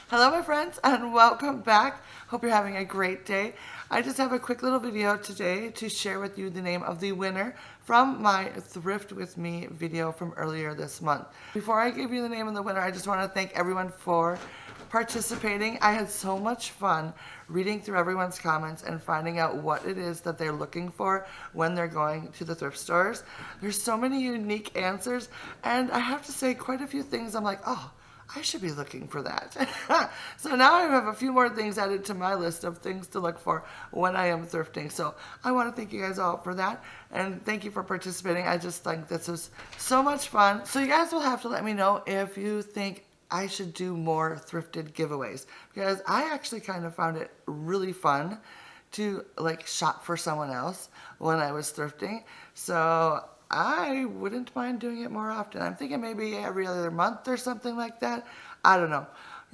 Hello my friends and welcome back. Hope you're having a great day. I just have a quick little video today to share with you the name of the winner from my Thrift With Me video from earlier this month. Before I give you the name of the winner, I just want to thank everyone for participating. I had so much fun reading through everyone's comments and finding out what it is that they're looking for when they're going to the thrift stores. There's so many unique answers, and I have to say quite a few things I'm like, oh, I should be looking for that. So now I have a few more things added to my list of things to look for when I am thrifting. So I want to thank you guys all for that. And thank you for participating. I just think this was so much fun. So you guys will have to let me know if you think I should do more thrifted giveaways. Because I actually kind of found it really fun to like shop for someone else when I was thrifting. So I wouldn't mind doing it more often. I'm thinking maybe every other month or something like that. I don't know.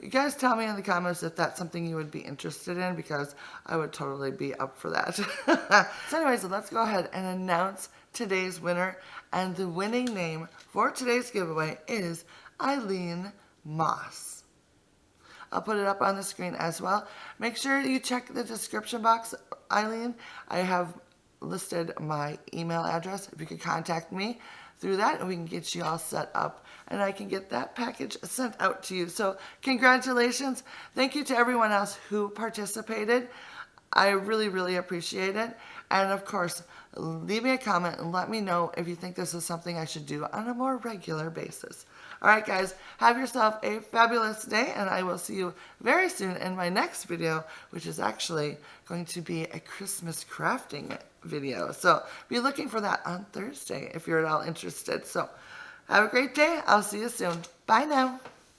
You guys tell me in the comments if that's something you would be interested in, because I would totally be up for that. So anyways, let's go ahead and announce today's winner. And the winning name for today's giveaway is Eileen Moss. I'll put it up on the screen as well. Make sure you check the description box, Eileen. I have listed my email address. If you could contact me through that, and we can get you all set up and I can get that package sent out to you. So congratulations. Thank you to everyone else who participated. I really appreciate it. And of course, leave me a comment and let me know if you think this is something I should do on a more regular basis. All right, guys, have yourself a fabulous day, and I will see you very soon in my next video, which is actually going to be a Christmas crafting video. So be looking for that on Thursday if you're at all interested. So have a great day. I'll see you soon. Bye now.